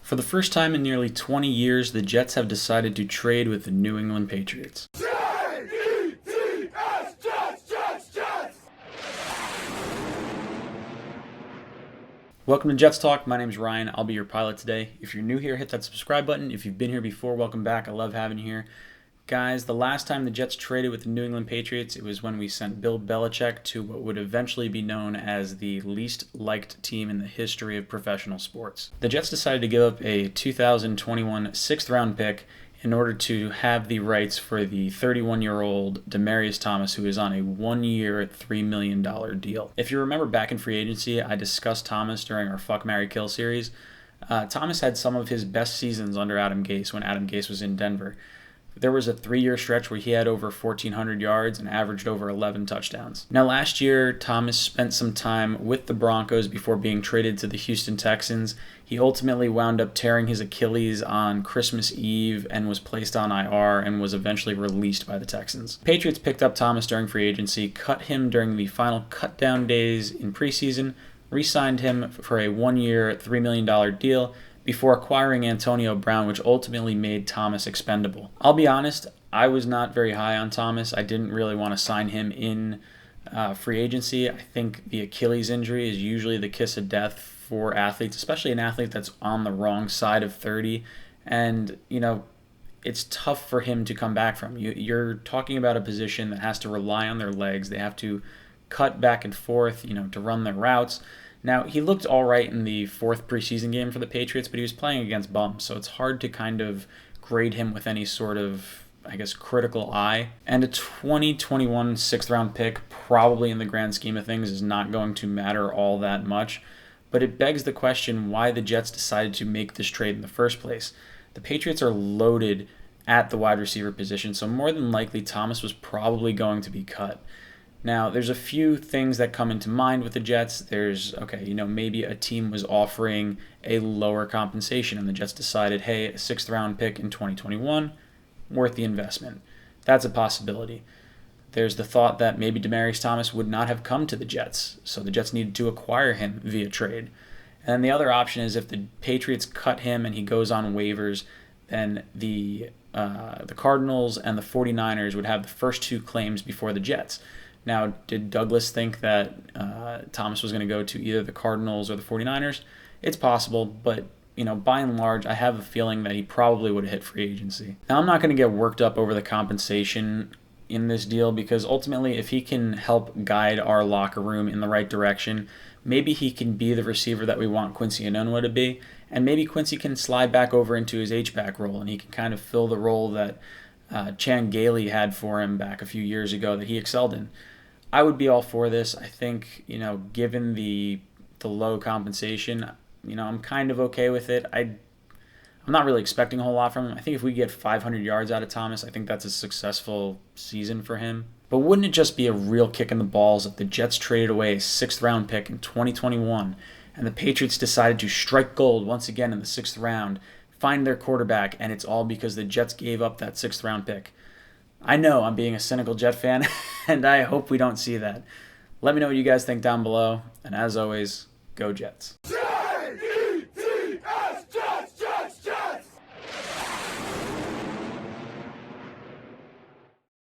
For the first time in nearly 20 years, the Jets have decided to trade with the New England Patriots. Welcome to Jets Talk. My name is Ryan. I'll be your pilot today. If you're new here, hit that subscribe button. If you've been here before, welcome back. I love having you here. Guys, the last time the Jets traded with the New England Patriots, it was when we sent Bill Belichick to what would eventually be known as the least liked team in the history of professional sports. The Jets decided to give up a 2021 sixth-round pick in order to have the rights for the 31-year-old Demaryius Thomas, who is on a one-year, $3 million deal. If you remember back in free agency, I discussed Thomas during our Fuck, Marry, Kill series. Thomas had some of his best seasons under Adam Gase when Adam Gase was in Denver. There was a 3-year stretch where he had over 1,400 yards and averaged over 11 touchdowns. Now, last year, Thomas spent some time with the Broncos before being traded to the Houston Texans. He ultimately wound up tearing his Achilles on Christmas Eve and was placed on IR and was eventually released by the Texans. Patriots picked up Thomas during free agency, cut him during the final cut-down days in preseason, re-signed him for a one-year, $3 million deal, before acquiring Antonio Brown, which ultimately made Thomas expendable. I'll be honest, I was not very high on Thomas. I didn't really want to sign him in free agency. I think the Achilles injury is usually the kiss of death for athletes, especially an athlete that's on the wrong side of 30. And, it's tough for him to come back from. You're talking about a position that has to rely on their legs. They have to cut back and forth, to run their routes. Now, he looked all right in the fourth preseason game for the Patriots, but he was playing against bums, so it's hard to kind of grade him with any sort of, critical eye. And a 2021 sixth-round pick, probably in the grand scheme of things, is not going to matter all that much, but it begs the question why the Jets decided to make this trade in the first place. The Patriots are loaded at the wide receiver position, so more than likely Thomas was probably going to be cut. Now, there's a few things that come into mind with the Jets. There's, maybe a team was offering a lower compensation and the Jets decided, hey, a sixth-round pick in 2021, worth the investment. That's a possibility. There's the thought that maybe Demaryius Thomas would not have come to the Jets, so the Jets needed to acquire him via trade. And then the other option is if the Patriots cut him and he goes on waivers, then the Cardinals and the 49ers would have the first two claims before the Jets. Now, did Douglas think that Thomas was going to go to either the Cardinals or the 49ers? It's possible, but, by and large, I have a feeling that he probably would have hit free agency. Now, I'm not going to get worked up over the compensation in this deal because ultimately, if he can help guide our locker room in the right direction, maybe he can be the receiver that we want Quincy Enunwa to be, and maybe Quincy can slide back over into his H-back role, and he can kind of fill the role that Chan Gailey had for him back a few years ago that he excelled in. I would be all for this. I think, given the low compensation, I'm kind of okay with it. I'm not really expecting a whole lot from him. I think if we get 500 yards out of Thomas, I think that's a successful season for him. But wouldn't it just be a real kick in the balls if the Jets traded away a sixth-round pick in 2021 and the Patriots decided to strike gold once again in the sixth round, find their quarterback, and it's all because the Jets gave up that sixth-round pick? I know I'm being a cynical Jet fan, and I hope we don't see that. Let me know what you guys think down below, and as always, go Jets.